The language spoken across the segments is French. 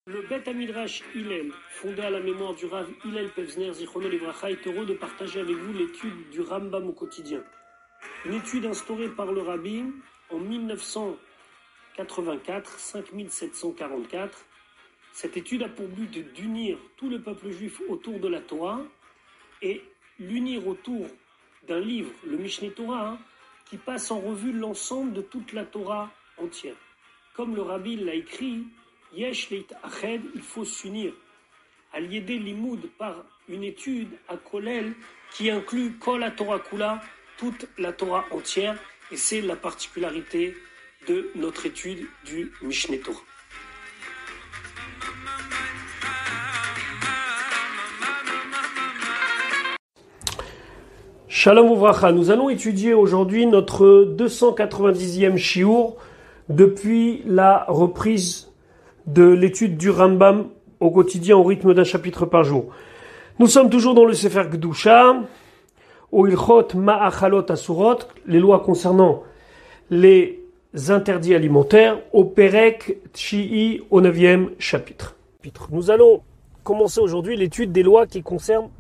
Le Bet Midrash Hillel, fondé à la mémoire du Rav Hillel Pevzner Zichrono Livracha, est heureux de partager avec vous l'étude du Rambam au quotidien. Une étude instaurée par le Rabbi en 1984, 5744. Cette étude a pour but d'unir tout le peuple juif autour de la Torah et l'unir autour d'un livre, le Mishneh Torah, qui passe en revue l'ensemble de toute la Torah entière. Comme le Rabbi l'a écrit, Yesh leit ached, il faut s'unir. Al-Yedé Limoud, par une étude à Kolel qui inclut Kol Torah Kula, toute la Torah entière, et c'est la particularité de notre étude du Mishneh Torah. Shalom Uvracha, nous allons étudier aujourd'hui notre 290e shiur depuis la reprise de l'étude du Rambam au quotidien au rythme d'un chapitre par jour. Nous sommes toujours dans le Sefer Gdusha, au Ilchot Ma'achalot Asurot, les lois concernant les interdits alimentaires, au Perek Tchi'i, au 9e chapitre. Nous allons commencer aujourd'hui l'étude des lois qui concernent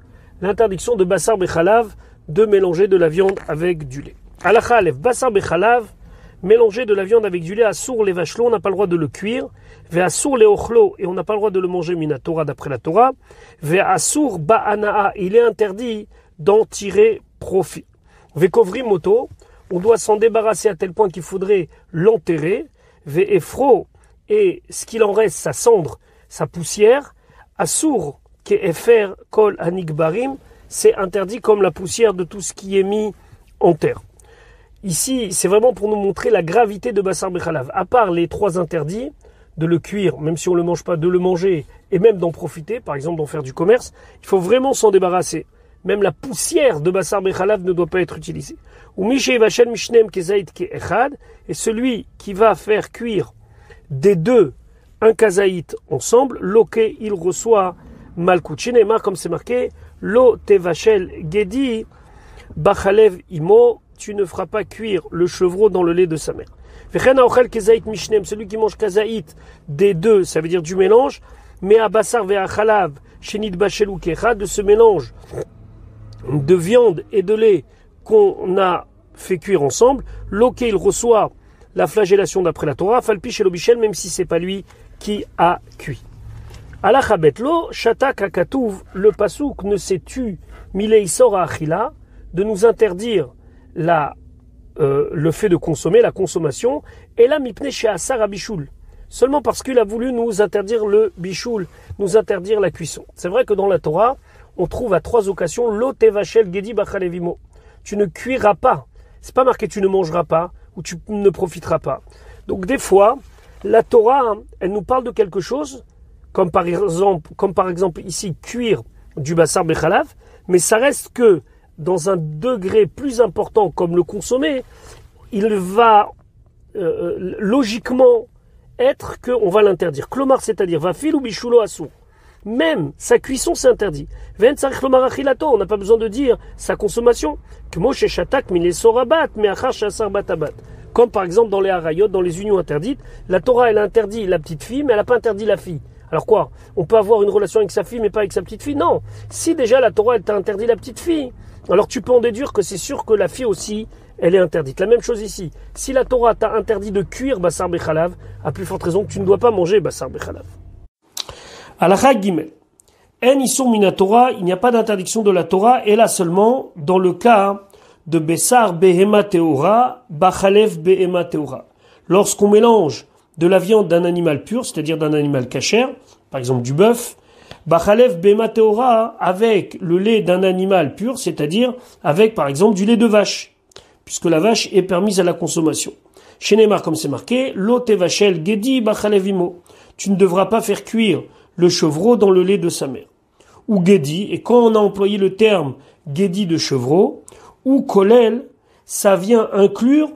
l'interdiction de Bassar Bechalav, de mélanger de la viande avec du lait. Halakha Aleph, Bassar Bechalav, mélanger de la viande avec du lait, Assour les vachelo, on n'a pas le droit de le cuire, Ve'assour les ochlo, et on n'a pas le droit de le manger mina Torah d'après la Torah, Ve'assour ba'anaa, il est interdit d'en tirer profit. Ve'kovri moto, on doit s'en débarrasser à tel point qu'il faudrait l'enterrer, Ve'efro, et ce qu'il en reste, sa cendre, sa poussière, Assour ke'efer kol hanikbarim, c'est interdit comme la poussière de tout ce qui est mis en terre. Ici, c'est vraiment pour nous montrer la gravité de Bassar Bechalav. À part les trois interdits, de le cuire, même si on ne le mange pas, de le manger et même d'en profiter, par exemple d'en faire du commerce, il faut vraiment s'en débarrasser. Même la poussière de Bassar Bechalav ne doit pas être utilisée. Ou Mishé Vachel Mishnem Kezaït Keechad, et celui qui va faire cuire des deux un kazaït ensemble, loké, il reçoit Malkut Shenema, comme c'est marqué, Lo Tevachel Gedi Bachalev Imo, tu ne feras pas cuire le chevreau dans le lait de sa mère. Celui qui mange kazaït des deux, ça veut dire du mélange, mais à Bassar ve'achalav, shenit bachelu kechad, de ce mélange de viande et de lait qu'on a fait cuire ensemble, loqué il reçoit la flagellation d'après la Torah, falpi chez l'obichel, même si c'est pas lui qui a cuit. Alachabetlo, shatak akatouv, le pasouk ne s'est tu, mileisor achila, de nous interdire le fait de consommer, la consommation, et là, mipne chez Asar Bichoul, seulement parce qu'il a voulu nous interdire le bichoul, nous interdire la cuisson. C'est vrai que dans la Torah, on trouve à trois occasions lo tevachel gedi bachalevimo. Tu ne cuiras pas. C'est pas marqué tu ne mangeras pas ou tu ne profiteras pas. Donc des fois, la Torah, elle nous parle de quelque chose, comme par exemple ici cuire du bassar bechalav, mais ça reste que dans un degré plus important comme le consommer, il va logiquement être qu'on va l'interdire. Klomar, c'est-à-dire, va fil ou bichoulo asou. Même sa cuisson, c'est interdit. On n'a pas besoin de dire sa consommation. Comme par exemple dans les harayot, dans les unions interdites, la Torah, elle interdit la petite fille, mais elle n'a pas interdit la fille. Alors quoi? On peut avoir une relation avec sa fille, mais pas avec sa petite fille? Non. Si déjà la Torah, elle t'a interdit la petite fille, alors tu peux en déduire que c'est sûr que la fille aussi, elle est interdite. La même chose ici. Si la Torah t'a interdit de cuire Bassar Bechalav, à plus forte raison que tu ne dois pas manger Bassar Bechalav. Halakha Gimel. En Isur Mina Torah, il n'y a pas d'interdiction de la Torah, et là seulement dans le cas de Bessar Behema Teora, Bachalev Behema Teora. Lorsqu'on mélange de la viande d'un animal pur, c'est-à-dire d'un animal kasher, par exemple du bœuf, Bachalev Behema Teora, avec le lait d'un animal pur, c'est-à-dire avec par exemple du lait de vache, puisque la vache est permise à la consommation. Chez Neymar, comme c'est marqué, Lo Tevachel Gedi Bachalev Imo, tu ne devras pas faire cuire le chevreau dans le lait de sa mère. Ou Gedi, et quand on a employé le terme Gedi de chevreau, ou Kolel, ça vient inclure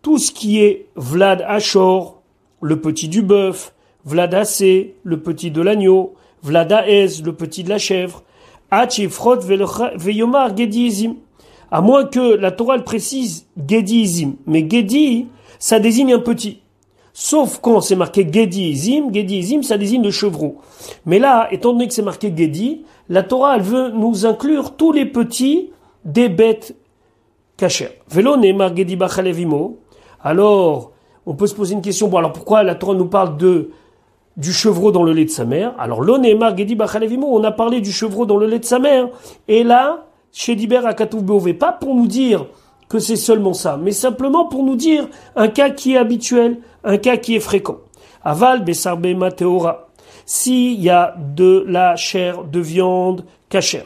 tout ce qui est Vlad Achor, le petit du bœuf, Vlad Assé, le petit de l'agneau, Vlad Aez, le petit de la chèvre, Hachifrot Veyomar Gedi Izim. À moins que la Torah le précise Gedi Izim. Mais Gedi, ça désigne un petit. Sauf quand c'est marqué Gedi Izim, ça désigne le chevreau. Mais là, étant donné que c'est marqué Gedi, la Torah, elle veut nous inclure tous les petits des bêtes cachères. Velo ne'emar Gedi bachalev imo. Alors, on peut se poser une question. Bon, alors pourquoi la Torah nous parle du chevreau dans le lait de sa mère? Alors, lo ne'emar Gedi bachalev imo, on a parlé du chevreau dans le lait de sa mère. Et là, chez Diber Akatouv Beové, pas pour nous dire que c'est seulement ça, mais simplement pour nous dire un cas qui est habituel, un cas qui est fréquent. Aval besar behema teora. S'il y a de la chair de viande cachère,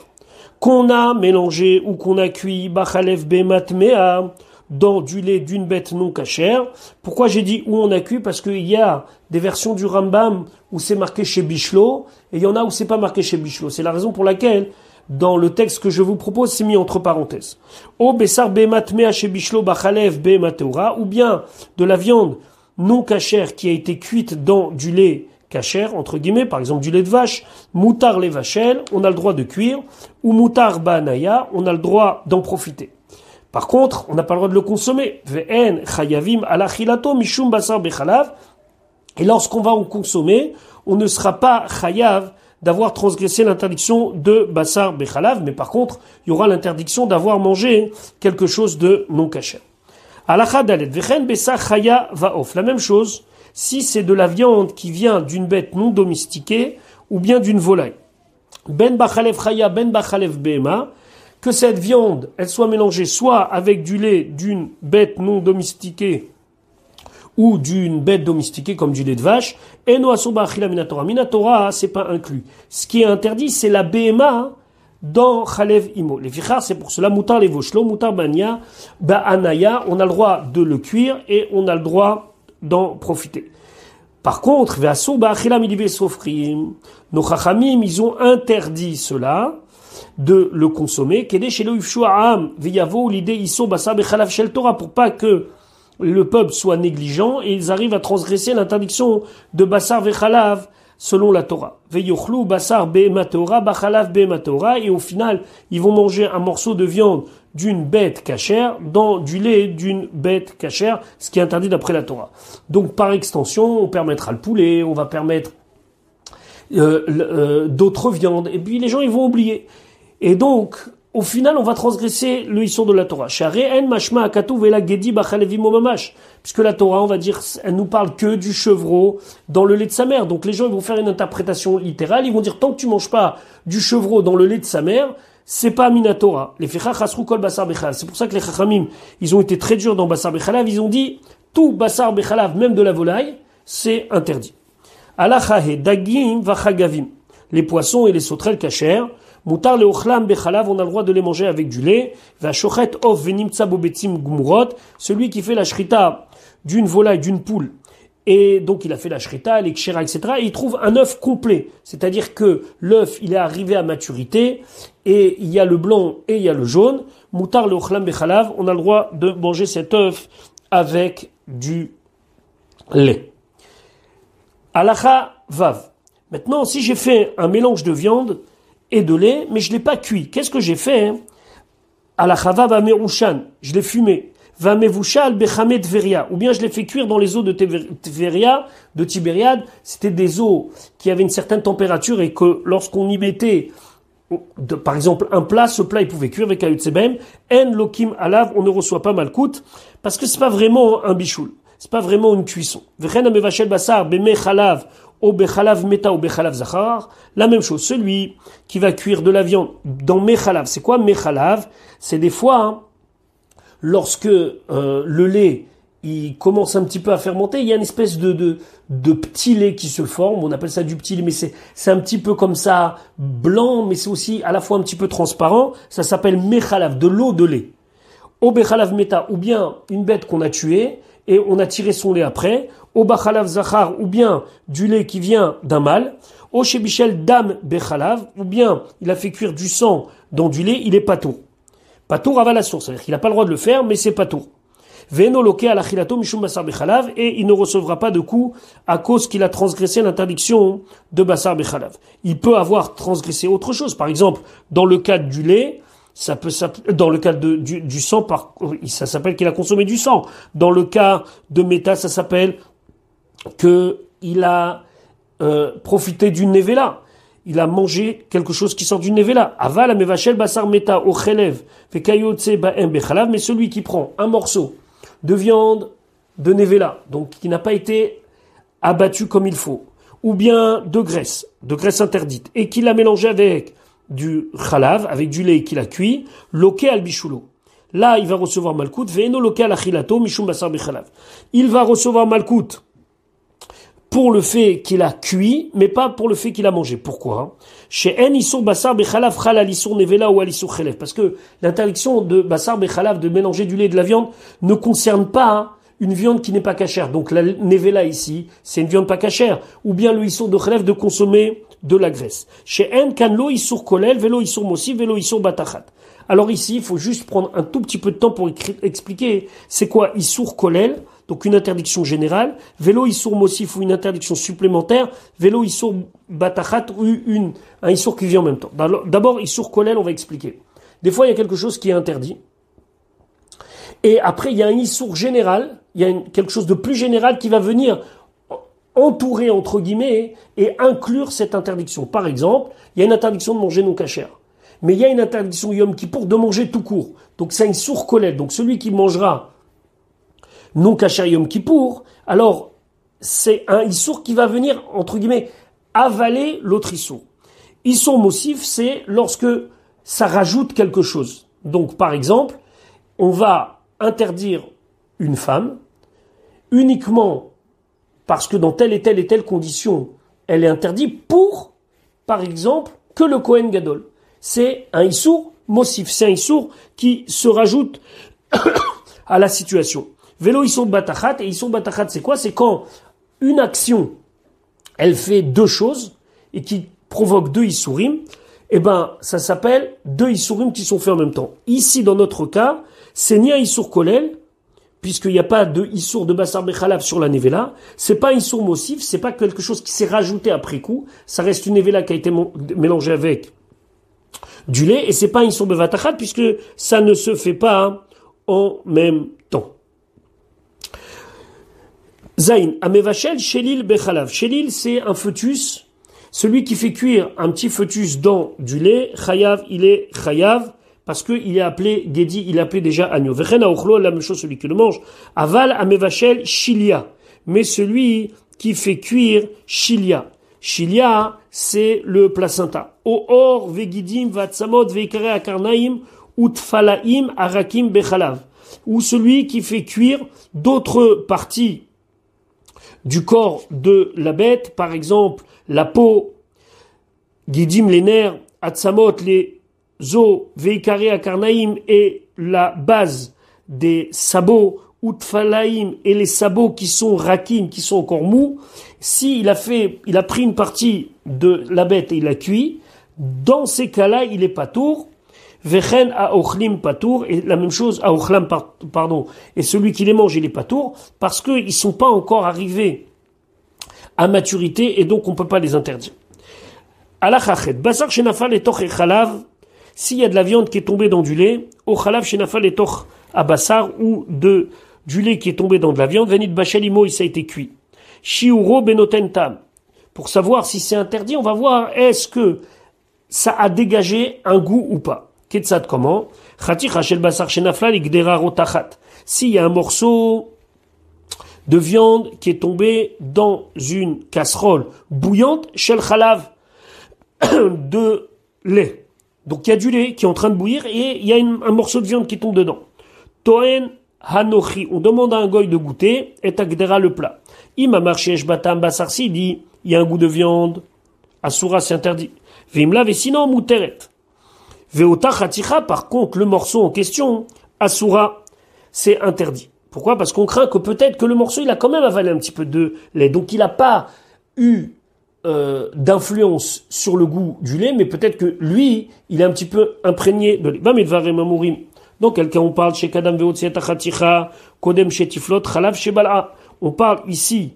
qu'on a mélangé ou qu'on a cuit bachalev behema tmea, dans du lait d'une bête non cachère. Pourquoi j'ai dit où on a cuit? Parce qu'il y a des versions du Rambam où c'est marqué chez Bishlo, et il y en a où c'est pas marqué chez Bishlo. C'est la raison pour laquelle dans le texte que je vous propose, c'est mis entre parenthèses. O besar behema tmea chez Bishlo bachalev behema teora, ou bien de la viande non cachère qui a été cuite dans du lait cachère, entre guillemets, par exemple du lait de vache, moutar les vachel, on a le droit de cuire, ou moutar ba'anaya, on a le droit d'en profiter. Par contre, on n'a pas le droit de le consommer. Ve'en chayavim ala chilato mishum basar bechalav. Et lorsqu'on va en consommer, on ne sera pas chayav d'avoir transgressé l'interdiction de basar bechalav, mais par contre, il y aura l'interdiction d'avoir mangé quelque chose de non cachère. Alacha dalet vechen besar chaya vaof. La même chose, si c'est de la viande qui vient d'une bête non domestiquée ou bien d'une volaille. Ben bachalev chaya, ben bachalev behema, que cette viande, elle soit mélangée soit avec du lait d'une bête non domestiquée ou d'une bête domestiquée comme du lait de vache, eno asoba achila minatora. Minatora, c'est pas inclus. Ce qui est interdit, c'est la behema dans chalev imo. Les fichar, c'est pour cela, moutar les voshlo, moutar bania, ba'anaya, on a le droit de le cuire et on a le droit d'en profiter. Par contre, ve'asoba achila milive sofrim, nos chachamim, ils ont interdit cela, de le consommer, pour pas que le peuple soit négligent et ils arrivent à transgresser l'interdiction de basar vechalav selon la Torah. Basar bachalav et au final, ils vont manger un morceau de viande d'une bête cachère dans du lait d'une bête cachère, ce qui est interdit d'après la Torah. Donc par extension, on permettra le poulet, on va permettre d'autres viandes, et puis les gens ils vont oublier. Et donc, au final, on va transgresser le hisson de la Torah. Puisque la Torah, on va dire, elle nous parle que du chevreau dans le lait de sa mère. Donc les gens ils vont faire une interprétation littérale. Ils vont dire, tant que tu manges pas du chevreau dans le lait de sa mère, c'est pas minatora. Les fechach asru kol basar bechalav. C'est pour ça que les chachamim, ils ont été très durs dans basar bechalav. Ils ont dit, tout basar bechalav, même de la volaille, c'est interdit. Alachahe dagim vachagavim. Les poissons et les sauterelles cachères. Moutar le ochlam bechalav, on a le droit de les manger avec du lait. Va shochet of venimtsa bobetim gumurot, celui qui fait la shrita d'une volaille, d'une poule. Et donc il a fait la shrita, les kshera, etc. Et il trouve un œuf complet. C'est-à-dire que l'œuf, il est arrivé à maturité, et il y a le blanc et il y a le jaune. Moutar le ochlam bechalav, on a le droit de manger cet œuf avec du lait. Alacha vav. Maintenant, si j'ai fait un mélange de viande et de lait, mais je l'ai pas cuit. Qu'est-ce que j'ai fait? Alacha vav amerushan, je l'ai fumé. Vamevushal bechame Tveria, ou bien je l'ai fait cuire dans les eaux de Tveria, de Tibériade. C'était des eaux qui avaient une certaine température et que lorsqu'on y mettait, par exemple, un plat, ce plat il pouvait cuire avec ayutsebem. En lokim alav, on ne reçoit pas malkout, parce que c'est pas vraiment un bichoul. C'est pas vraiment une cuisson. Vechen amevashel basar beme chalav, ou bechalav meta ou bechalav zachar. La même chose, celui qui va cuire de la viande dans mechalav. C'est quoi mechalav? C'est des fois, lorsque le lait il commence un petit peu à fermenter, il y a une espèce de petit lait qui se forme. On appelle ça du petit lait, mais c'est un petit peu comme ça blanc, mais c'est aussi à la fois un petit peu transparent. Ça s'appelle mechalav, de l'eau de lait. Ou bechalav meta, ou bien une bête qu'on a tuée et on a tiré son lait après. Ou bechalav zachar, ou bien du lait qui vient d'un mâle. Ou shebichel dam bechalav, ou bien il a fait cuire du sang dans du lait, il est patour. Patour aval la source, c'est-à-dire qu'il n'a pas le droit de le faire, mais c'est patour. Veno loke alachilato mishum basar bechalav, et il ne recevra pas de coup à cause qu'il a transgressé l'interdiction de basar bechalav. Il peut avoir transgressé autre chose. Par exemple, dans le cas du lait, ça peut dans le cas du sang, ça s'appelle qu'il a consommé du sang. Dans le cas de méta, ça s'appelle qu'il a profité d'une nevela. Il a mangé quelque chose qui sort d'une nevela. Aval amevachel basar meta au chelev vekayotse ba'em bechalav. Mais celui qui prend un morceau de viande de nevela, donc qui n'a pas été abattu comme il faut, ou bien de graisse interdite, et qu'il a mélangé avec du chalav, avec du lait qu'il a cuit, loké al bishulo. Là, il va recevoir malkout, ve'eno loké al achilato mishum basar bechalav. Il va recevoir malkout pour le fait qu'il a cuit, mais pas pour le fait qu'il a mangé. Pourquoi? Chez En Issour Bassar Bechalav Chal Alissour Nevela ou Alissour Chelev. Parce que l'interdiction de Bassar Bechalav de mélanger du lait et de la viande ne concerne pas une viande qui n'est pas cachère. Donc la Nevela ici, c'est une viande pas cachère. Ou bien le Issour de Chelev de consommer de la graisse. Chez En Kanlo Issour Kolel, Velo Issour Mossi, Velo Issour Batachat. Alors ici, il faut juste prendre un tout petit peu de temps pour expliquer c'est quoi Issour Kolel. Donc une interdiction générale, vélo issour mossif ou une interdiction supplémentaire, vélo issour batachat ou un issour qui vient en même temps. D'abord, issour kolel, on va expliquer. Des fois, il y a quelque chose qui est interdit. Et après, il y a un issour général, il y a quelque chose de plus général qui va venir entourer, entre guillemets, et inclure cette interdiction. Par exemple, il y a une interdiction de manger non cachère. Mais il y a une interdiction Yom Kippour de manger tout court. Donc c'est un issour kolel. Donc celui qui mangera non kasher Yom Kippour, alors c'est un issour qui va venir, entre guillemets, avaler l'autre issour. Issour mossif, c'est lorsque ça rajoute quelque chose. Donc, par exemple, on va interdire une femme uniquement parce que dans telle et telle condition, elle est interdite pour, par exemple, que le Kohen Gadol. C'est un issour mossif, c'est un issour qui se rajoute à la situation. Vélo issour batachat, et issour batachat c'est quoi? C'est quand une action, elle fait deux choses, et qui provoque deux issourim, eh ben, ça s'appelle deux issourim qui sont faits en même temps. Ici, dans notre cas, c'est ni un issour kolel, puisqu'il n'y a pas de issour de basar bechalav sur la nevela, c'est pas un issour mossif, c'est pas quelque chose qui s'est rajouté après coup, ça reste une nevela qui a été mélangée avec du lait, et c'est pas un issour bevatachat, puisque ça ne se fait pas en même temps. Zain, amevachel shelil bechalav. Shelil, c'est un fœtus. Celui qui fait cuire un petit fœtus dans du lait, chayav, il est chayav, parce qu'il est appelé gedi, il est appelé déjà agneau. Vechen aochlo, la même chose, celui qui le mange. Aval amevachel shilia. Mais celui qui fait cuire shilia. Shilia, c'est le placenta. Or, vegidim, vatsamot, veikare akarnaim, utfalaim, arakim bechalav. Ou celui qui fait cuire d'autres parties du corps de la bête, par exemple la peau, guidim les nerfs, atsamot les os, veikare akarnaim et la base des sabots, utfalaim et les sabots qui sont rakim, qui sont encore mous. Si il a pris une partie de la bête et il a cuit, dans ces cas-là, il est patour. Vechen a ochlim patour, et la même chose à ochlam, pardon, et celui qui les mange, il est patour, parce qu'ils sont pas encore arrivés à maturité, et donc on peut pas les interdire. Alachachet, basar shenafal et toch et chalav, s'il y a de la viande qui est tombée dans du lait, au chalav shenafal et toch à basar, ou du lait qui est tombé dans de la viande, venit bachalimo, ça a été cuit. Shiuro benoten tam. Pour savoir si c'est interdit, on va voir est-ce que ça a dégagé un goût ou pas. Ketzad comment? S'il y a un morceau de viande qui est tombé dans une casserole bouillante, shel chalav, de lait. Donc il y a du lait qui est en train de bouillir et il y a un morceau de viande qui tombe dedans. Toen hanochi, on demande à un goy de goûter, et agdera le plat. Ima marché batam basarsi, dit il y a un goût de viande, asura c'est interdit. Vimla sinon muteret. Veota chaticha, par contre, le morceau en question, asura, c'est interdit. Pourquoi? Parce qu'on craint que peut-être que le morceau, il a quand même avalé un petit peu de lait. Donc, il n'a pas eu d'influence sur le goût du lait, mais peut-être que lui, il est un petit peu imprégné de lait. Donc, quelqu'un, on parle chez Kadam Veotsieta chaticha, Kodem chez Tiflot, Chalav chez Bala. On parle ici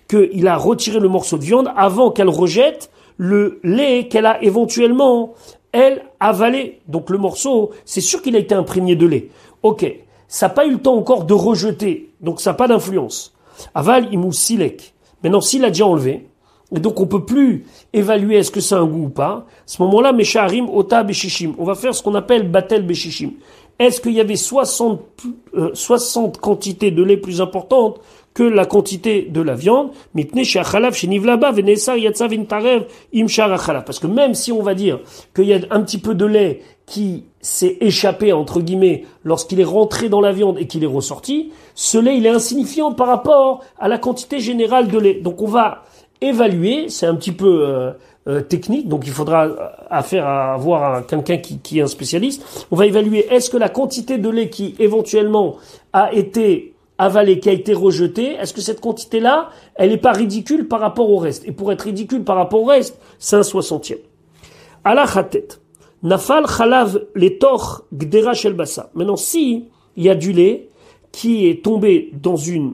qu'il a retiré le morceau de viande avant qu'elle rejette le lait qu'elle a éventuellement elle avalé. Donc le morceau, c'est sûr qu'il a été imprégné de lait. Ok, ça n'a pas eu le temps encore de rejeter, donc ça n'a pas d'influence. Aval imou silek. Maintenant, s'il a déjà enlevé, et donc on peut plus évaluer est-ce que c'est un goût ou pas, à ce moment-là, Meshaharim, Ota, Beshishim. On va faire ce qu'on appelle Batel Beshishim. Est-ce qu'il y avait 60 quantités de lait plus importantes que la quantité de la viande? Parce que même si on va dire qu'il y a un petit peu de lait qui s'est échappé, entre guillemets, lorsqu'il est rentré dans la viande et qu'il est ressorti, ce lait, il est insignifiant par rapport à la quantité générale de lait. Donc on va évaluer, c'est un petit peu technique, donc il faudra avoir quelqu'un qui est un spécialiste. On va évaluer est-ce que la quantité de lait qui éventuellement a été avalée, qui a été rejetée, est-ce que cette quantité-là, elle n'est pas ridicule par rapport au reste? Et pour être ridicule par rapport au reste, c'est un 60e. Ala khatet. Nafal chalav letor gdera shel basa. Maintenant, si il y a du lait qui est tombé dans une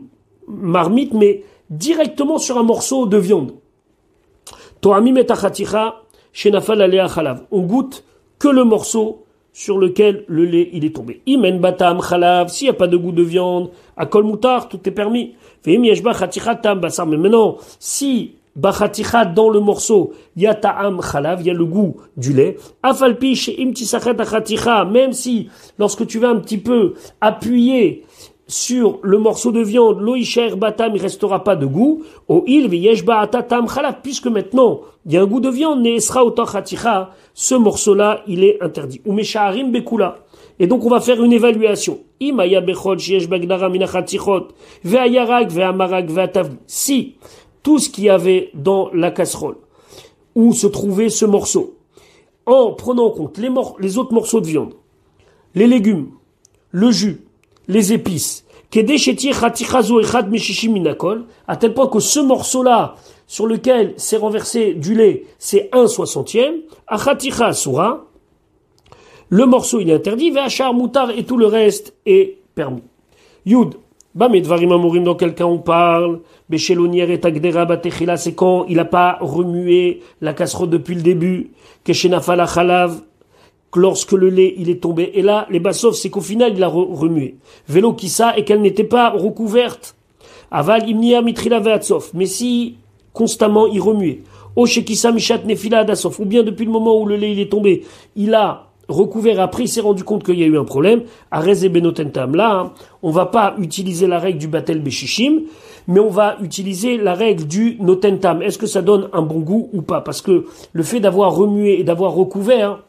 marmite, mais directement sur un morceau de viande. To'amim et achaticha shenafal alea chalav. On goûte que le morceau sur lequel le lait il est tombé. Imen batam chalav. S'il n'y a pas de goût de viande, à kol mutar, tout est permis. Ve'im yeshba chaticha tam basar. Mais maintenant, si bachaticha dans le morceau, il y a ta'am chalav, il y a le goût du lait. Afalpi she'im tisachat achaticha. Même si, lorsque tu vas un petit peu appuyer sur le morceau de viande, loïcher batam, il restera pas de goût. Au il veyeshba atatam chalav, puisque maintenant il y a un goût de viande, neesra otachaticha, ce morceau-là il est interdit. Ou meshaharim bekula. Et donc on va faire une évaluation. Imaya bechol sheyesh bagdara minachatichot ve'ayarag ve'amarag ve'atav. Si tout ce qu'il y avait dans la casserole où se trouvait ce morceau, en prenant en compte les autres morceaux de viande, les légumes, le jus, les épices, à tel point que ce morceau-là, sur lequel s'est renversé du lait, c'est 1/60e, achaticha asura, le morceau il est interdit, ve'achar mutar et tout le reste est permis. Yud, bamedvarim amorim, dans quel cas on parle, beshelonier et tagdera batechila, c'est quand il n'a pas remué la casserole depuis le début, keshenafala chalav, lorsque le lait il est tombé. Et là, les bassov, c'est qu'au final, il a remué. Vélo kissa, et qu'elle n'était pas recouverte. Aval imnia mitrila ve'atsof. Mais si, constamment, il remuait. O shekissa mishat nefila adasof. Ou bien depuis le moment où le lait il est tombé, il a recouvert, après il s'est rendu compte qu'il y a eu un problème. Arez et benotentam. Là, on va pas utiliser la règle du batel beshishim, mais on va utiliser la règle du notentam. Est-ce que ça donne un bon goût ou pas? Parce que le fait d'avoir remué et d'avoir recouvert,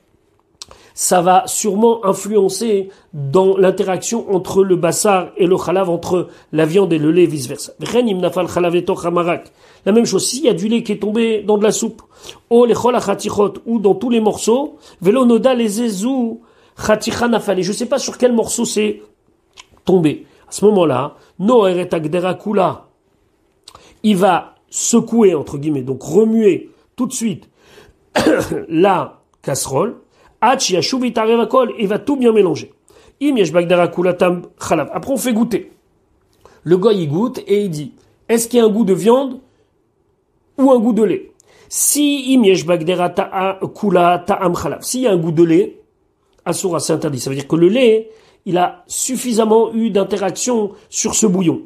ça va sûrement influencer dans l'interaction entre le bassar et le chalav, entre la viande et le lait, vice-versa. La même chose, s'il y a du lait qui est tombé dans de la soupe, ou dans tous les morceaux, velo noda les ezou chaticha nafale. Je sais pas sur quel morceau c'est tombé. À ce moment-là, no eret agdera kula, il va secouer, entre guillemets, donc remuer tout de suite la casserole, il va tout bien mélanger. Après on fait goûter. Le gars il goûte et il dit, est-ce qu'il y a un goût de viande ou un goût de lait? Si s'il y a un goût de lait, asura, c'est interdit. Ça veut dire que le lait, il a suffisamment eu d'interaction sur ce bouillon.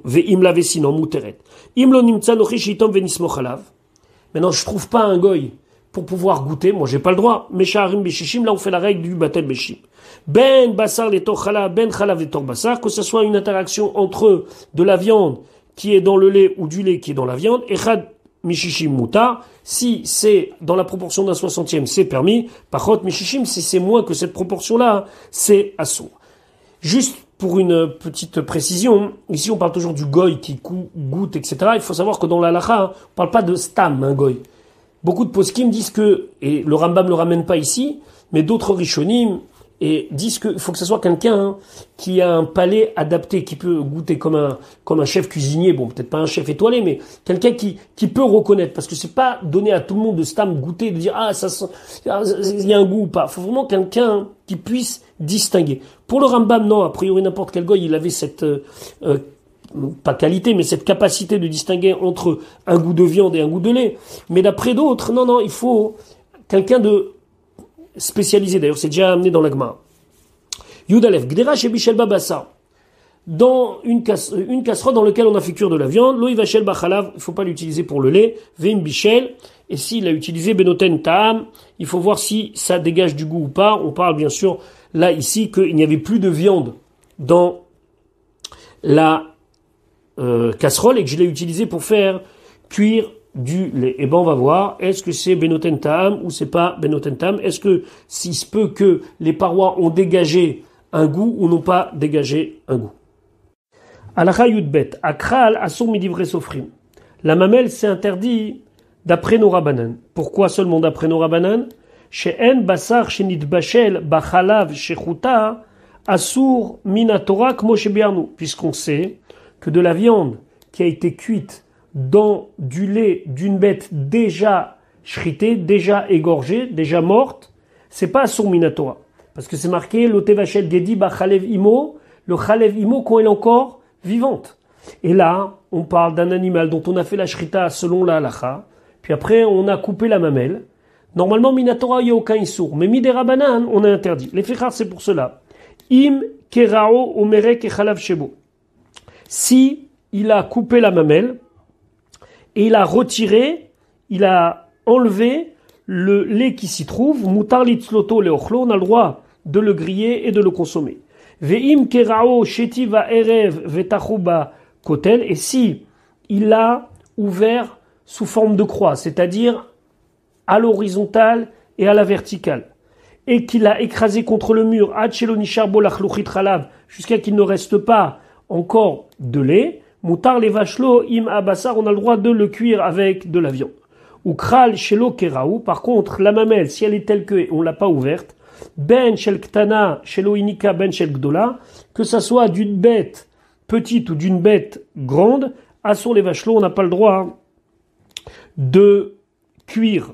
Maintenant, je trouve pas un goy pour pouvoir goûter. Moi, j'ai pas le droit. Mais Meshaharim beshishim, là, on fait la règle du batel beshim. Ben basar letor chalav, ben chalav letor basar, que ce soit une interaction entre de la viande qui est dans le lait ou du lait qui est dans la viande. Echad mishishim mutar. Si c'est dans la proportion d'un 60e, c'est permis. Pachot mishishim, si c'est moins que cette proportion-là, c'est assour. Juste pour une petite précision, ici on parle toujours du goy qui goûte, etc. Il faut savoir que dans la halakha, on parle pas de stam, un goy. Beaucoup de poskim disent que, et le Rambam ne le ramène pas ici, mais d'autres rishonim disent qu'il faut que ce soit quelqu'un qui a un palais adapté, qui peut goûter comme un chef cuisinier, bon peut-être pas un chef étoilé, mais quelqu'un qui peut reconnaître, parce que c'est pas donné à tout le monde de stam goûter, de dire ça sent, il y a un goût ou pas. Il faut vraiment quelqu'un qui puisse distinguer. Pour le Rambam, non, a priori n'importe quel goy, il avait cette pas qualité, mais cette capacité de distinguer entre un goût de viande et un goût de lait. Mais d'après d'autres, non, il faut quelqu'un de spécialisé. D'ailleurs, c'est déjà amené dans la Gemara. Yudalef, Gdera chez Bichel Babassa. dans une casserole dans laquelle on a fait cuire de la viande, lo ivachel bachalav, il faut pas l'utiliser pour le lait, veim bichel, et s'il a utilisé benoten ta'am, il faut voir si ça dégage du goût ou pas. On parle bien sûr là ici qu'il n'y avait plus de viande dans la casserole et que je l'ai utilisé pour faire cuire du lait. Et ben on va voir, est-ce que c'est benoten ta'am ou c'est pas benoten ta'am? Est-ce que s'il se peut que les parois ont dégagé un goût ou n'ont pas dégagé un goût? Alacha yudbet, akral asur midivre sofrim. La mamelle c'est interdit d'après nos rabbanan. Pourquoi seulement d'après nos rabbanan? She'en basar shenit bashel bachalav shechuta asur minatora kmo shebiarnu. Puisqu'on sait que de la viande qui a été cuite dans du lait d'une bête déjà shritée, déjà égorgée, déjà morte, c'est pas asur minatora. Parce que c'est marqué l'otevachel gedi bachalev imo, le chalev imo quand elle est encore vivante. Et là, on parle d'un animal dont on a fait la shrita selon la halacha, puis après on a coupé la mamelle. Normalement, minatora, il n'y a aucun issour, mais midera banan, on a interdit. Les fichar, c'est pour cela. Im kerao omerek et chalav shebo. Si il a coupé la mamelle et il a retiré, il a enlevé le lait qui s'y trouve, mutar litzloto leochlo, on a le droit de le griller et de le consommer. Ve'im kerao shetiva erev vetachuba kotel, et si il l'a ouvert sous forme de croix, c'est-à-dire à l'horizontale et à la verticale, et qu'il a écrasé contre le mur, jusqu'à qu'il ne reste pas encore de lait, mutar levashlo im abassar, on a le droit de le cuire avec de la viande. Ou kral shelo keraou, par contre, la mamelle, si elle est telle que on l'a pas ouverte, ben shel ktana shelo inika ben shel gdola, que ça soit d'une bête petite ou d'une bête grande, sur les vachelots, on n'a pas le droit de cuire.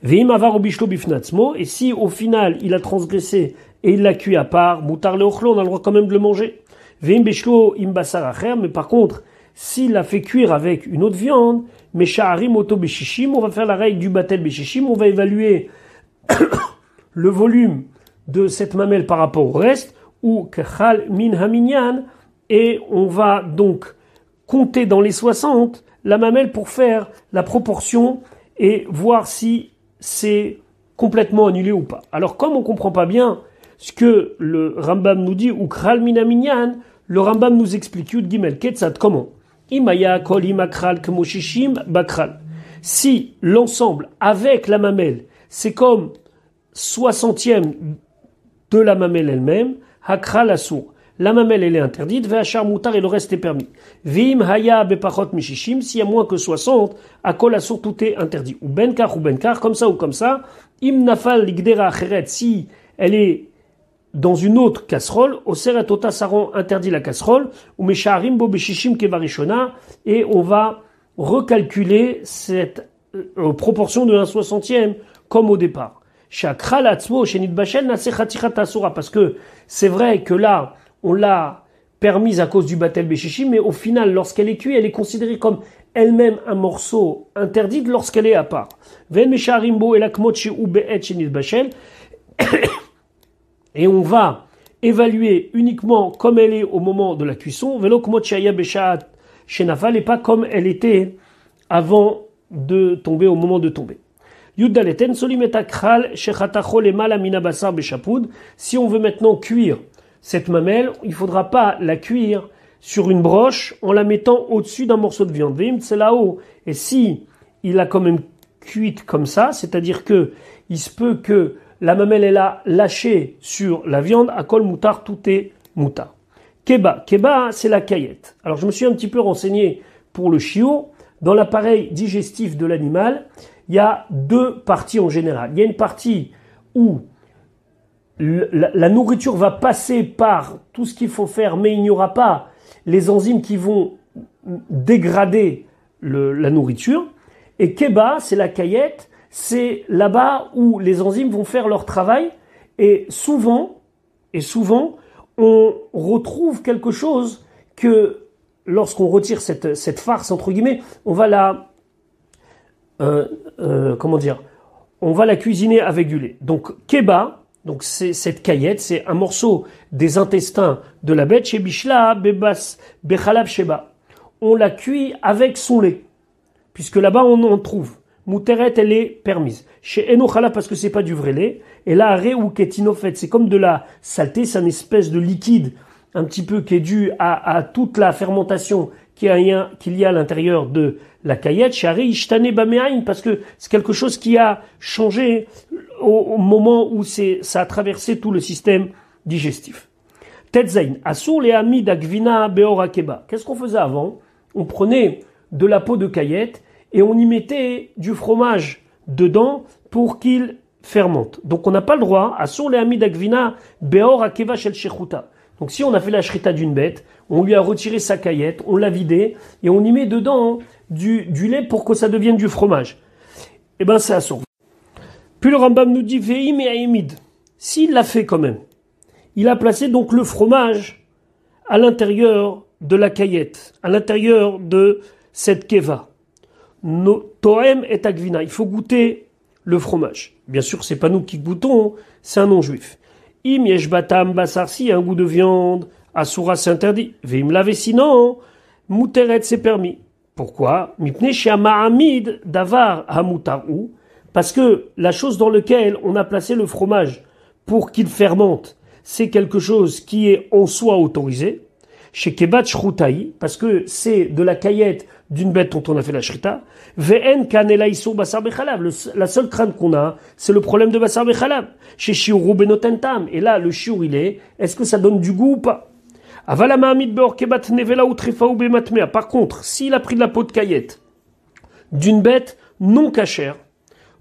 Veim avar obishlo bifnatzmo, et si au final il a transgressé et il l'a cuit à part, mutar leochlo, on a le droit quand même de le manger. Veim beshlo im basar acher, mais par contre, s'il l'a fait cuire avec une autre viande, meshaharim oto beshishim, on va faire la règle du batel beshishim, on va évaluer le volume de cette mamelle par rapport au reste, ou kachal min haminyan, et on va donc compter dans les 60 la mamelle pour faire la proportion et voir si c'est complètement annulé ou pas. Alors comme on comprend pas bien ce que le Rambam nous dit, ou kral min haminyan, le Rambam nous explique Yud Gimel Ketzat comment? Imaya kol imakral kemoshishim bakral. Si l'ensemble avec la mamelle, c'est comme 60e de la mamelle elle-même, hakral asur. La mamelle elle est interdite, ve'achar mutar et le reste est permis. Vim haya bepachot mishishim, s'il y a moins que 60, akol asur tout est interdit. Ou benkar, comme ça ou comme ça. Im nafal ligdera acheret, si elle est dans une autre casserole, oseret ota saran interdit la casserole, ou mesharim bo beshishim kevarishona, et on va recalculer cette proportion de 1/60e comme au départ. Parce que c'est vrai que là, on l'a permise à cause du batel béchichi, mais au final, lorsqu'elle est cuite, elle est considérée comme elle-même un morceau interdit lorsqu'elle est à part. Et on va évaluer uniquement comme elle est au moment de la cuisson, et pas comme elle était avant de tomber, au moment de tomber. Si on veut maintenant cuire cette mamelle, il ne faudra pas la cuire sur une broche en la mettant au-dessus d'un morceau de viande. C'est là-haut. Et si il a quand même cuite comme ça, c'est-à-dire que il se peut que la mamelle elle a lâché sur la viande, à kol moutar, tout est moutar. Keba, c'est la caillette. Alors je me suis un petit peu renseigné pour le chiot. Dans l'appareil digestif de l'animal, il y a deux parties en général. Il y a une partie où la nourriture va passer par tout ce qu'il faut faire, mais il n'y aura pas les enzymes qui vont dégrader la nourriture. Et keba, c'est la caillette, c'est là-bas où les enzymes vont faire leur travail. Et souvent, on retrouve quelque chose que lorsqu'on retire cette farce, entre guillemets, on va la on va la cuisiner avec du lait. Donc, keba, Donc cette caillette, c'est un morceau des intestins de la bête, chez Bishla, Bebas, Bechalab Sheba. On la cuit avec son lait, puisque là-bas on en trouve. Mouteret, elle est permise. Chez Enochala, parce que c'est pas du vrai lait. Et là, Aré ou Ketinofet, c'est comme de la saleté, c'est une espèce de liquide, un petit peu qui est dû à toute la fermentation qu'il y a à l'intérieur de la caillette. Chez Aré, Ishtane Bameain, parce que c'est quelque chose qui a changé au moment où ça a traversé tout le système digestif. Tetzain, Assour les amis d'Agvina Beor Akeba. Qu'est-ce qu'on faisait avant? On prenait de la peau de caillette et on y mettait du fromage dedans pour qu'il fermente. Donc on n'a pas le droit, Assour les amis d'Agvina Beor Akeba Shel Shechuta. Donc si on a fait la shrita d'une bête, on lui a retiré sa caillette, on l'a vidée et on y met dedans du lait pour que ça devienne du fromage. Eh ben c'est Assour. Puis le Rambam nous dit Veim et Aimid. S'il l'a fait quand même, il a placé donc le fromage à l'intérieur de la caillette, à l'intérieur de cette keva. Toem et Agvina. Il faut goûter le fromage. Bien sûr, c'est pas nous qui goûtons, c'est un non-juif. Im yesh batam basar, s'il y a un goût de viande, asura c'est interdit. Veim lave sinon, muteret c'est permis. Pourquoi? Mipne she'ama'amid davar hamutaru. Parce que la chose dans laquelle on a placé le fromage pour qu'il fermente, c'est quelque chose qui est en soi autorisé. Chez Kebat Shrutai, parce que c'est de la caillette d'une bête dont on a fait la shrita. Ve'en kanela isur basar bechalav. La seule crainte qu'on a, c'est le problème de basar bechalav. Chez shiuru benotentam. Et là, le shiur, est-ce que ça donne du goût ou pas? Avala ma'amid beor kebat nevela ou trefa ou bematmea. Par contre, s'il a pris de la peau de caillette d'une bête non cachère,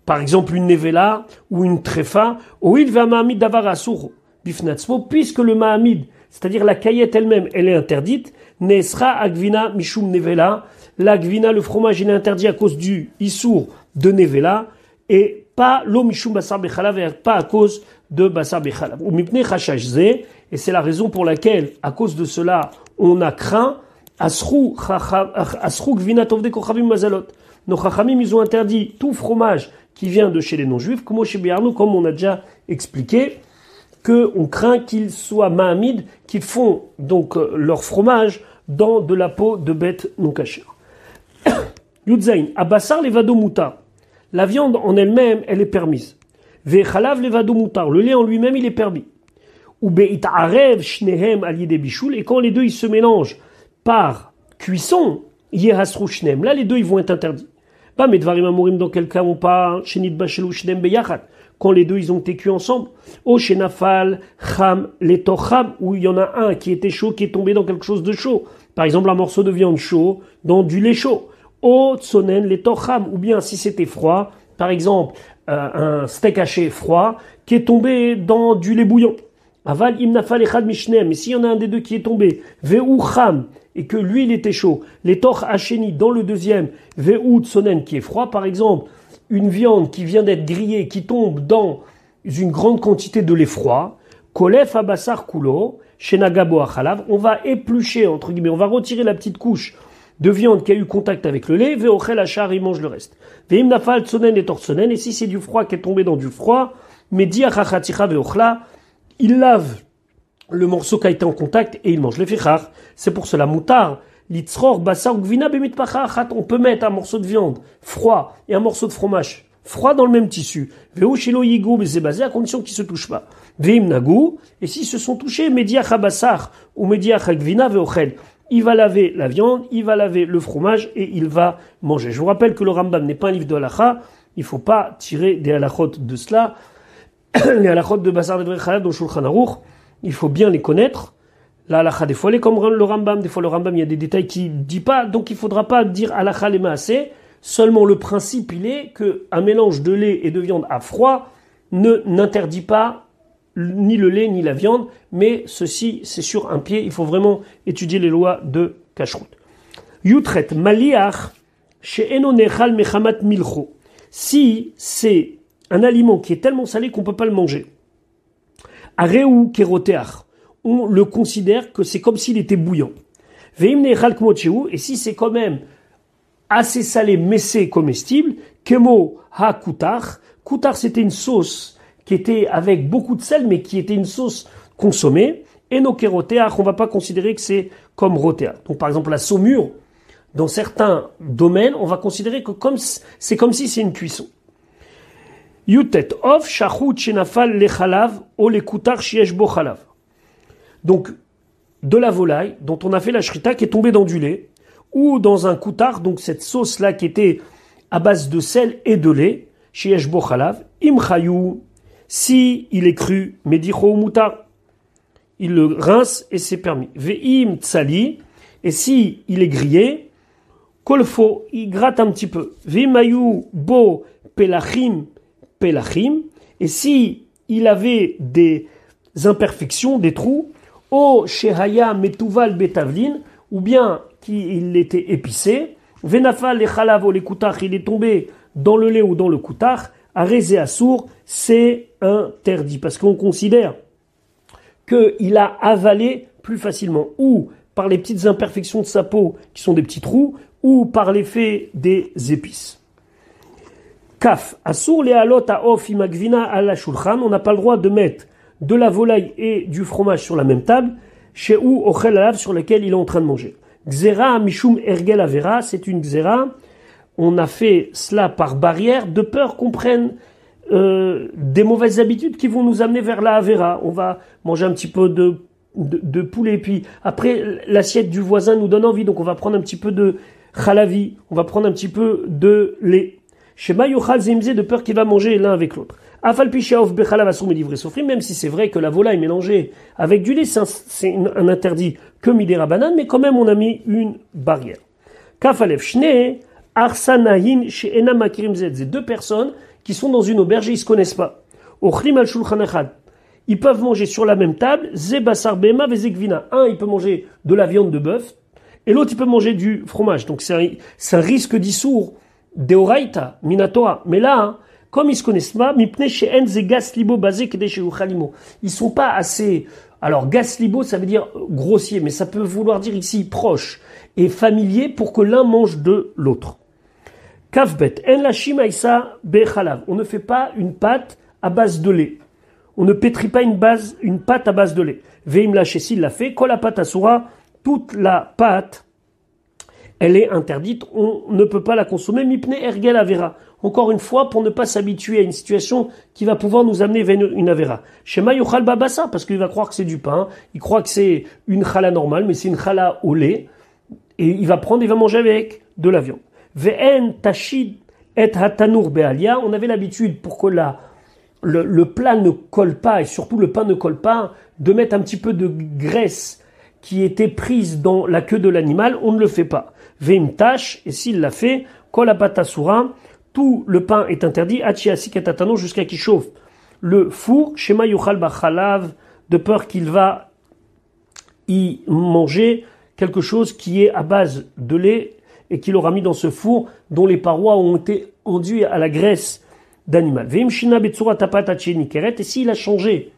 par exemple une nevela ou une trefa, oil va ma'amid davar asur bifnatzmo, puisque le ma'amid, c'est-à-dire la caillette elle-même, elle est interdite, nesra agvina mishum nevela, la gvina, le fromage, il est interdit à cause du issour de nevela, et pas l'eau mishum basar bechalav, pas à cause de basar bechalav. Ou mipne chashashze, et c'est la raison pour laquelle, à cause de cela, on a craint asrou gvina tovde kochavim mazalot. Nos chachamim, ils ont interdit tout fromage qui vient de chez les non-juifs, comme chez Béarnou, comme on a déjà expliqué, qu'on craint qu'ils soient mahamid, qu'ils font donc leur fromage dans de la peau de bête non cachère. Yudzain, abassar levado mutar. La viande en elle-même, elle est permise. Vechalav levado mutar. Le lait en lui-même, il est permis. Ou be'itarev shnehem al yede bishul. Et quand les deux, ils se mélangent par cuisson, yehasru shnehem. Là, les deux, ils vont être interdits. Pas medvarim amorim, dans quel cas on parle, shenit bashelu shnehem beyachat. Quand les deux, ils ont été cuits ensemble. O shenafal cham letocham, où il y en a un qui était chaud, qui est tombé dans quelque chose de chaud. Par exemple, un morceau de viande chaud dans du lait chaud. O tsonen letocham, ou bien si c'était froid, par exemple, un steak haché froid qui est tombé dans du lait bouillant. Aval imnafal echad mishnem, mais s'il y en a un des deux qui est tombé, ve'u cham, et que lui il était chaud, letoch hacheni dans le deuxième, ve'u tsonen qui est froid, par exemple, une viande qui vient d'être grillée, qui tombe dans une grande quantité de lait froid, kolef abassar kulo, shenagabo achalav, on va éplucher, entre guillemets, on va retirer la petite couche de viande qui a eu contact avec le lait, ve'ochel achar, il mange le reste. Ve'im nafal tsonen et tortsonen, et si c'est du froid qui est tombé dans du froid, medi achachaticha ve'ochla, il lave le morceau qui a été en contact et il mange le fichar. C'est pour cela, moutar, litzror, bassar, gvina, bemitpachachat, on peut mettre un morceau de viande froid et un morceau de fromage froid dans le même tissu. Ve'ushilo yigo, mais c'est basé à condition qu'ils se touchent pas. Ve'im nagu, et s'ils se sont touchés, mediach bassar ou mediach gvina ve'ochel. Il va laver la viande, il va laver le fromage et il va manger. Je vous rappelle que le Rambam n'est pas un livre de halakha, il faut pas tirer des halakhot de cela. Les halakhot de Basar de Chalad dans Shulchan Aruch, il faut bien les connaître. La halakha, des fois, elle est comme le Rambam. Des fois, le Rambam, il y a des détails qu'il ne dit pas. Donc, il ne faudra pas dire halakha les maaseh. Seulement, le principe, il est qu'un mélange de lait et de viande à froid n'interdit pas ni le lait ni la viande. Mais ceci, c'est sur un pied. Il faut vraiment étudier les lois de Kashrut. Yutret maliach she'eno nechal mechamat milcho. Si c'est un aliment qui est tellement salé qu'on ne peut pas le manger. Areu keroteach. On le considère que c'est comme s'il était bouillant. Veim nechal kmotcheu. Et si c'est quand même assez salé, mais c'est comestible, kemo ha kutar. Kutar, c'était une sauce qui était avec beaucoup de sel, mais qui était une sauce consommée. Et nos kérotéach, on ne va pas considérer que c'est comme rotéa. Donc par exemple la saumure, dans certains domaines, on va considérer que c'est comme si c'est une cuisson. Yutet of shachut shenafal lechalav o lekutar shiesh bo chalav. Donc de la volaille dont on a fait la shrita qui est tombée dans du lait ou dans un koutar, donc cette sauce là qui était à base de sel et de lait, shiesh bo chalav, im chayou, si il est cru, medicho mutar. Il le rince et c'est permis. Ve'im tsali, et si il est grillé, kolfo, il gratte un petit peu. Ve'mayu bo pelachim, et si il avait des imperfections, des trous, o shehaya metuval betavlin, ou bien qu'il était épicé, venafal le chalav o le koutach, il est tombé dans le lait ou dans le koutach, arezé assour, c'est interdit, parce qu'on considère qu'il a avalé plus facilement, ou par les petites imperfections de sa peau, qui sont des petits trous, ou par l'effet des épices. Kaf, assour les halot aof imagvina à la shulchan, on n'a pas le droit de mettre de la volaille et du fromage sur la même table, chez ou ochel alav sur lequel il est en train de manger. Xera mishum ergel avera, c'est une xera, on a fait cela par barrière, de peur qu'on prenne des mauvaises habitudes qui vont nous amener vers la avera. On va manger un petit peu de poulet, puis après l'assiette du voisin nous donne envie, donc on va prendre un petit peu de chalavi, on va prendre un petit peu de lait. Shema yochal zemze, de peur qu'il va manger l'un avec l'autre. Afal pishaof bechalav asur medivre sofrim, même si c'est vrai que la volaille mélangée avec du lait, c'est un interdit que midera banane, mais quand même on a mis une barrière. Kafalev shne arsanahin she'ena makirim zed, c'est deux personnes qui sont dans une auberge et ils se connaissent pas. Ochlim al shulchan echad. Ils peuvent manger sur la même table, ze basar bema ve zekvina. Un, il peut manger de la viande de bœuf, et l'autre, il peut manger du fromage. Donc c'est un risque d'issour, deoraita, minatora. Mais là, hein, comme ils se connaissent pas, mipne she'en ze gas libo basé kede sheuchalimo. Ils sont pas assez. Alors gas libo, ça veut dire grossier, mais ça peut vouloir dire ici proche et familier pour que l'un mange de l'autre. Kavbet, en la shimaïsa bechalav. On ne fait pas une pâte à base de lait. On ne pétrit pas une pâte à base de lait. Veim la s'il l'a fait, kol la pâte asura, toute la pâte, elle est interdite. On ne peut pas la consommer. Mipne ergel avera. Encore une fois, pour ne pas s'habituer à une situation qui va pouvoir nous amener vers une avera. Shema yochal babasa, parce qu'il va croire que c'est du pain. Il croit que c'est une chala normale, mais c'est une chala au lait. Et il va manger avec de la viande. Ve'en tashid et hatanour be'alia. On avait l'habitude pour que le plat ne colle pas et surtout le pain ne colle pas, de mettre un petit peu de graisse qui était prise dans la queue de l'animal. On ne le fait pas. Ve'im tash, et s'il l'a fait, kol abatasura, tout le pain est interdit. Achiasik et atano, jusqu'à qu'il chauffe le four. Shema yuchal bachalav, de peur qu'il va y manger quelque chose qui est à base de lait et qu'il aura mis dans ce four dont les parois ont été enduites à la graisse d'animal. Et s'il a changé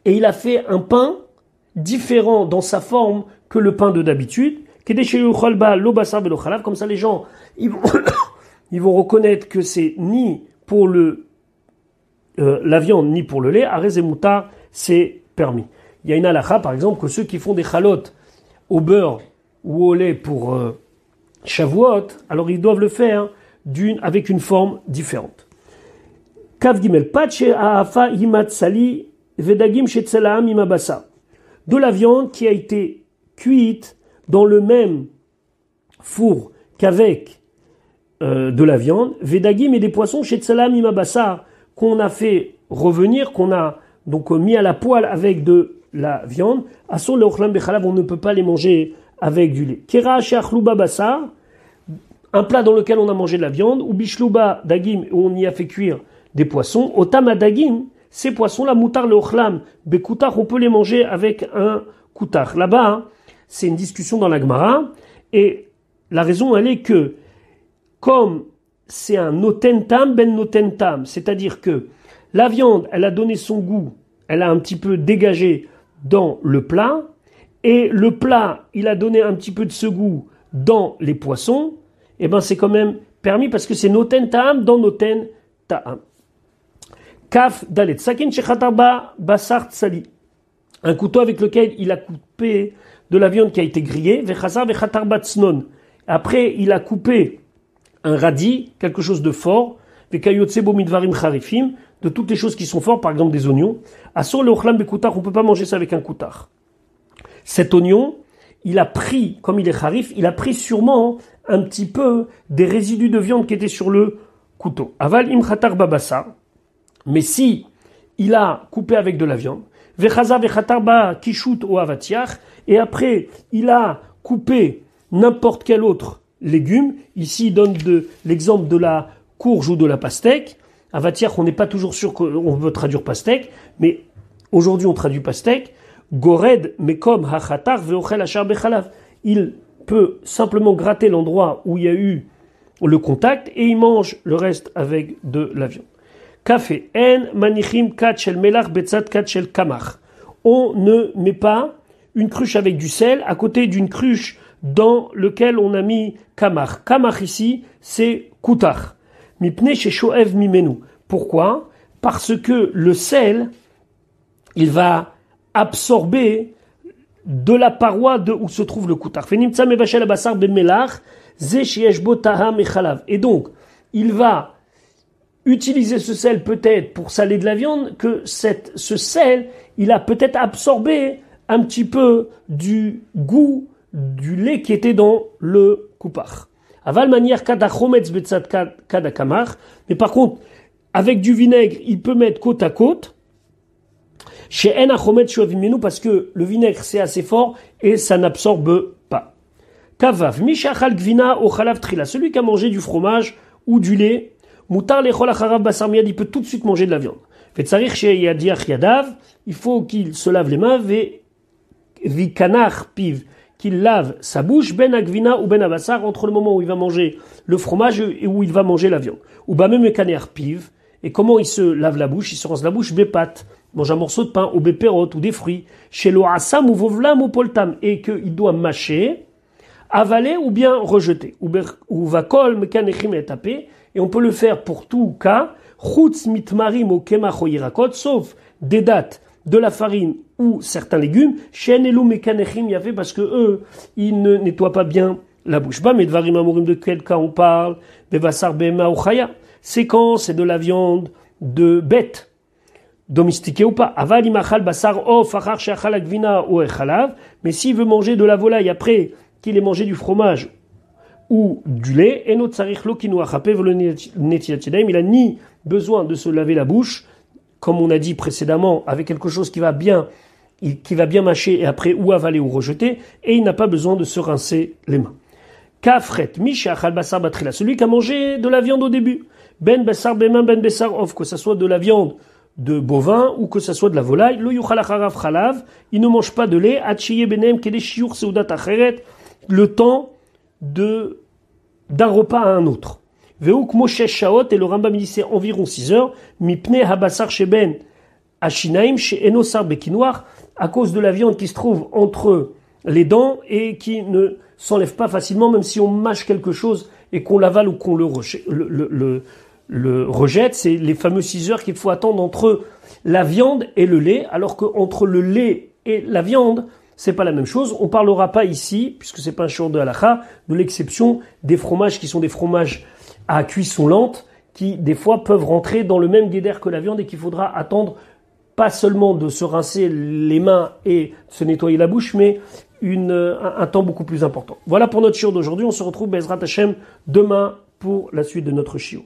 et il a fait un pain différent dans sa forme que le pain de d'habitude, comme ça les gens ils vont reconnaître que c'est ni pour la viande ni pour le lait, arezemuta, c'est permis. Il y a une halakha par exemple que ceux qui font des chalotes au beurre ou au lait pour Shavuot, alors ils doivent le faire avec une forme différente. Kav gimel patche haafa himat sali vedagim shetzelaam imabasa. De la viande qui a été cuite dans le même four qu'avec de la viande, vedagim et des poissons shetzelaam imabasa qu'on a fait revenir, qu'on a donc mis à la poêle avec de la viande. Asur leochlam bechalav, on ne peut pas les manger avec du lait. Kera sheachluba basar, un plat dans lequel on a mangé de la viande, ou bishluba dagim, où on y a fait cuire des poissons. Otama dagim, ces poissons-là, mutar le ochlam, bekoutar, on peut les manger avec un koutar. Là-bas, hein, c'est une discussion dans la Gemara, et la raison, elle est que, comme c'est un notentam ben notentam, c'est-à-dire que la viande, elle a donné son goût, elle a un petit peu dégagé dans le plat, et le plat, il a donné un petit peu de ce goût dans les poissons, et ben c'est quand même permis parce que c'est noten ta'am dans noten ta'am. Kaf dalet. Sakin shechatarba basar tsali. Un couteau avec lequel il a coupé de la viande qui a été grillée. Vechazar vechatarba tsnon. Après, il a coupé un radis, quelque chose de fort. Vekayotse bo midvarim charifim. De toutes les choses qui sont fortes, par exemple des oignons. Asur le ochlam bekoutar, on peut pas manger ça avec un koutar. Cet oignon, il a pris, comme il est charif, il a pris sûrement un petit peu des résidus de viande qui étaient sur le couteau. Aval im khatar babasa. Mais si il a coupé avec de la viande, vechaza vechatar ba kishut ou avatiach, et après il a coupé n'importe quel autre légume. Ici il donne l'exemple de la courge ou de la pastèque. Avatiach, on n'est pas toujours sûr qu'on veut traduire pastèque, mais aujourd'hui on traduit pastèque. Gored mekom hachatar veochel achar bechalav. Il peut simplement gratter l'endroit où il y a eu le contact et il mange le reste avec de la viande. Café. En manichim kat shel melach betzat kat shel kamach. On ne met pas une cruche avec du sel à côté d'une cruche dans lequel on a mis kamach. Kamach ici, c'est koutar. Mipne chez shoev mimenu. Pourquoi? Parce que le sel, il va absorber de la paroi où se trouve le koutar. Et donc, il va utiliser ce sel peut-être pour saler de la viande, que ce sel, il a peut-être absorbé un petit peu du goût du lait qui était dans le koupar. Aval manière kadachometz betzat kadakamar, mais par contre, avec du vinaigre, il peut mettre côte à côte. Chez en achometz shuavimenu, parce que le vinaigre c'est assez fort et ça n'absorbe pas. Kavav mishachal gvina o chalav trila, celui qui a mangé du fromage ou du lait, mutar lechol acharav basar miyad, il peut tout de suite manger de la viande. Vetzarich sheyadiach yadav, il faut qu'il se lave les mains, vikanach piv, qu'il lave sa bouche, ben agvina ou ben abassar, entre le moment où il va manger le fromage et où il va manger la viande. Ou ba même kaner piv, et comment il se lave la bouche? Il se rince la bouche, bépat, mange un morceau de pain, ou béperot, ou des fruits, chez lo asam ou vovlam ou poltam, et qu'il doit mâcher, avaler ou bien rejeter. Ou va kol mekanechim et taper, et on peut le faire pour tout cas, chutz mitmarim ou kemach ou yirakot, sauf des dates de la farine ou certains légumes, shen elou mekanechim yafé, parce que eux, ils ne nettoient pas bien la bouche. Bah, mais dvarim amorim, de quel cas on parle? Bevasar bema ou chaya. C'est quand c'est de la viande de bête, domestiquée ou pas. Aval imachal basar of achar sheachal agvina ou echalav. Mais s'il veut manger de la volaille après qu'il ait mangé du fromage ou du lait, enot tsarich lo kinu achape velo netilat yadayim, il a ni besoin de se laver la bouche, comme on a dit précédemment, avec quelque chose qui va bien mâcher et après ou avaler ou rejeter, et il n'a pas besoin de se rincer les mains. Kafret, mishachal basar batrila, celui qui a mangé de la viande au début. Ben basar bema, ben basar of, que ce soit de la viande de bovin ou que ce soit de la volaille, lo yuchal acharav chalav, il ne mange pas de lait, atchiye benem kede shiur seudat acheret, le temps d'un repas à un autre. Veuk moshe shaot, et le Rambam dit c'est environ 6 heures, mipne habasar sheben ashinaim she enosar bekinoir, à cause de la viande qui se trouve entre les dents et qui ne s'enlève pas facilement, même si on mâche quelque chose et qu'on l'avale ou qu'on le rejette. C'est les fameux 6 heures qu'il faut attendre entre la viande et le lait, alors qu'entre le lait et la viande, c'est pas la même chose. On parlera pas ici, puisque c'est pas un shiur de halakha, de l'exception des fromages qui sont des fromages à cuisson lente, qui des fois peuvent rentrer dans le même guédère que la viande et qu'il faudra attendre pas seulement de se rincer les mains et de se nettoyer la bouche, mais un temps beaucoup plus important. Voilà pour notre shiur d'aujourd'hui. On se retrouve Bezrat Hashem demain pour la suite de notre shiur.